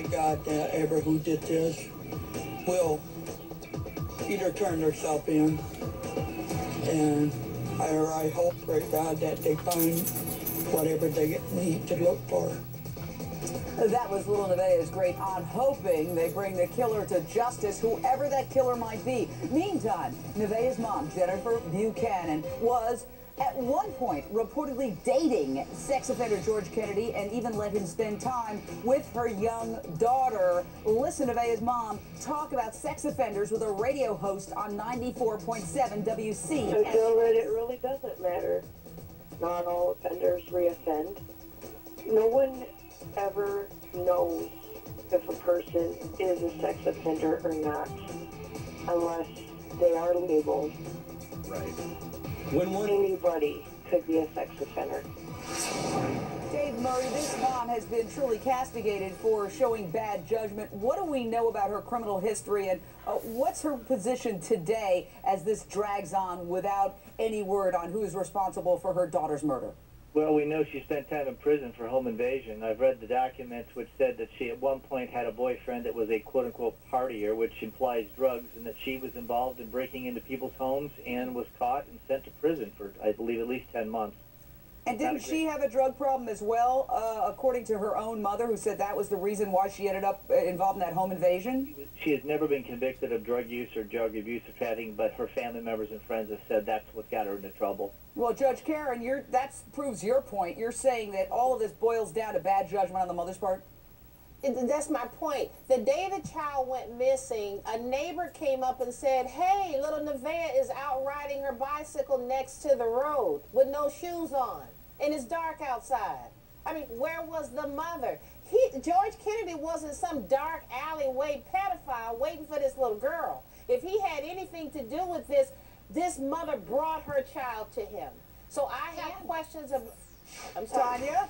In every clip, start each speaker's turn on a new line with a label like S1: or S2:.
S1: to God that ever who did this will either turn themselves in, and I hope, pray God, that they find whatever they need to look for.
S2: That was Little Nevaeh's great aunt, hoping they bring the killer to justice, whoever that killer might be. Meantime, Nevaeh's mom, Jennifer Buchanan, was at one point reportedly dating sex offender George Kennedy and even let him spend time with her young daughter. Listen to Nevaeh's mom talk about sex offenders with a radio host on 94.7 WC.
S3: I feel that it really doesn't matter. Not all offenders reoffend. No one ever knows if a person is a sex offender or not unless they are labeled.
S4: Right.
S3: Anybody could be a sex offender.
S2: Dave Murray, this mom has been truly castigated for showing bad judgment. What do we know about her criminal history, and what's her position today as this drags on without any word on who's responsible for her daughter's murder?
S5: Well, we know she spent time in prison for home invasion. I've read the documents which said that she at one point had a boyfriend that was a quote-unquote partier, which implies drugs, and that she was involved in breaking into people's homes and was caught and sent to prison for, I believe, at least 10 months.
S2: And didn't she have a drug problem as well, according to her own mother, who said that was the reason why she ended up involved in that home invasion?
S5: She has never been convicted of drug use or drug abuse or trafficking, but her family members and friends have said that's what got her into trouble.
S2: Well, Judge Karen, that proves your point. You're saying that all of this boils down to bad judgment on the mother's part?
S6: That's my point. The day the child went missing, a neighbor came up and said, hey, little Nevaeh is out riding her bicycle next to the road with no shoes on, and it's dark outside. I mean, where was the mother? George Kennedy wasn't some dark alleyway pedophile waiting for this little girl. If he had anything to do with this, this mother brought her child to him. So I have questions of... I'm sorry.
S2: Tanya?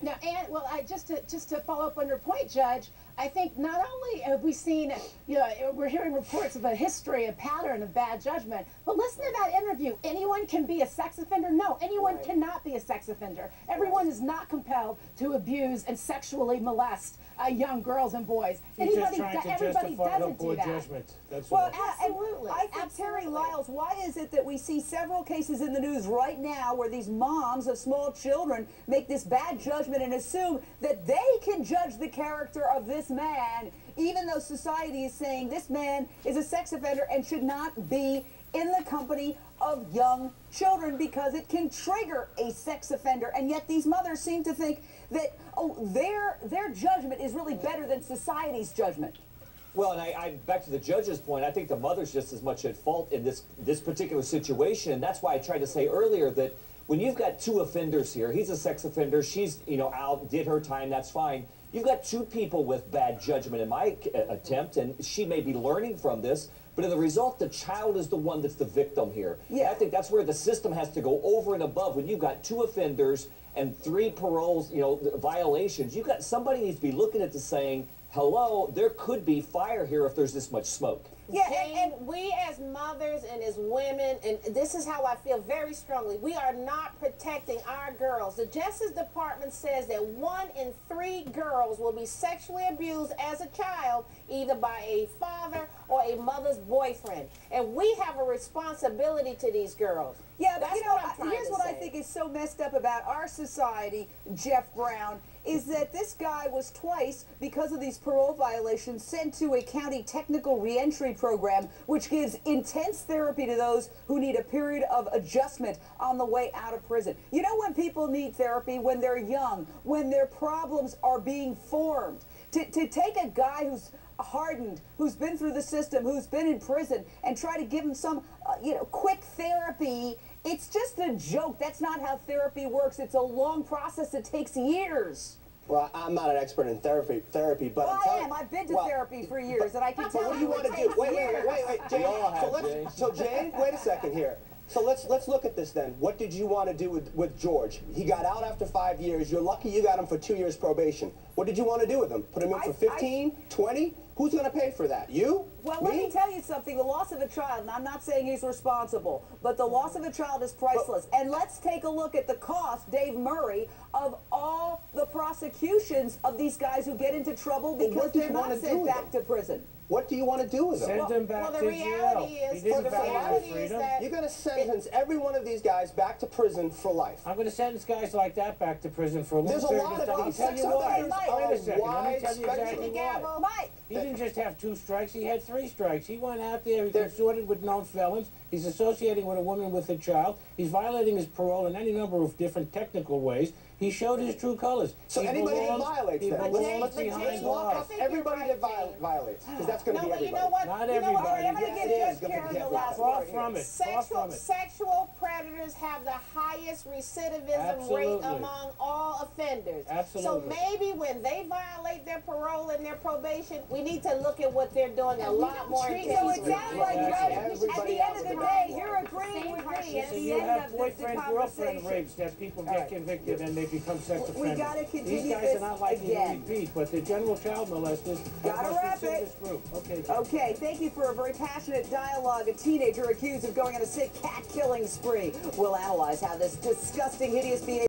S7: Now, and well, just to follow up on your point, Judge, I think not only have we seen, we're hearing reports of a history, a pattern of bad judgment, but listen to that interview. Anyone can be a sex offender? No, anyone cannot be a sex offender. Everyone is not compelled to abuse and sexually molest young girls and boys. Everybody doesn't do that.
S4: Judgment. That's
S2: well,
S6: absolutely.
S2: I think Terry Lyles, why is it that we see several cases in the news right now where these moms of small children make this bad judgment and assume that they can judge the character of this man, even though society is saying this man is a sex offender and should not be in the company of young children because it can trigger a sex offender, and yet these mothers seem to think that, oh, their judgment is really better than society's judgment.
S8: Well, and I back to the judge's point, I think the mother's just as much at fault in this particular situation. That's why I tried to say earlier that when you've got two offenders here, he's a sex offender, she's, out, did her time, that's fine. You've got two people with bad judgment in my attempt, and she may be learning from this, but in the result, the child is the one that's the victim here. Yeah. And I think that's where the system has to go over and above. When you've got two offenders and 3 paroles, violations, you've got somebody needs to be looking at this saying, hello, there could be fire here if there's this much smoke.
S6: Yeah, and we as mothers and as women, and this is how I feel very strongly, we are not protecting our girls. The Justice Department says that 1 in 3 girls will be sexually abused as a child, either by a father or a mother's boyfriend. And we have a responsibility to these girls.
S2: Yeah, but here's what I think is so messed up about our society, Jeff Brown, is that this guy was twice, because of these parole violations, sent to a county technical reentry program, which gives intense therapy to those who need a period of adjustment on the way out of prison. You know when people need therapy? When they're young, when their problems are being formed. To take a guy who's hardened, who's been through the system, who's been in prison, and try to give him some, quick therapy, it's just a joke. That's not how therapy works. It's a long process. It takes years.
S9: Well, I'm not an expert in therapy, but
S2: well, I am. I've been to therapy for years, and I can tell
S9: what
S2: you
S9: what you want to do. Wait, Jane. So Jane, wait a second here. So let's look at this then. What did you want to do with George? He got out after 5 years. You're lucky you got him for 2 years probation. What did you want to do with them? Put them in for 15, 20? Who's going to pay for that? You?
S2: Well, let me tell you something. The loss of a child, and I'm not saying he's responsible, but the loss of a child is priceless. And let's take a look at the cost, Dave Murray, of all the prosecutions of these guys who get into trouble because they're not sent back to prison.
S9: What do you want to do with them?
S4: Send them back to jail.
S6: The reality is that
S9: you're going to sentence every one of these guys back to prison for life.
S4: I'm going to sentence guys like that back to prison for a long period of time.
S9: There's a lot of these
S4: sex offenders. Wait a second. Let me tell you exactly
S6: why.
S2: Mike.
S4: He didn't just have 2 strikes. He had 3 strikes. He went out there. He consorted with known felons. He's associating with a woman with a child. He's violating his parole in any number of different technical ways. He showed his true colors.
S9: So anybody that violates that, let's lock up everybody that violates, because that's going to be everybody.
S6: You know what?
S4: Not everybody.
S2: I'm going to get Judge Karen the last word here.
S6: Sexual predators have the highest recidivism rate among all offenders.
S4: Absolutely.
S6: So maybe when they violate their parole and their probation, we need to look at what they're doing a lot more intensely.
S2: So it sounds like, Judge, at the end of the day, you're agreeing with me. At the end of the
S4: boyfriend rapes that people get convicted and they become sex offenders.
S2: We got to continue
S4: These guys are not likely to repeat, but the general child molesters
S2: got to wrap it. Okay, thank you for a very passionate dialogue. A teenager accused of going on a sick cat killing spree. We'll analyze how this disgusting, hideous behavior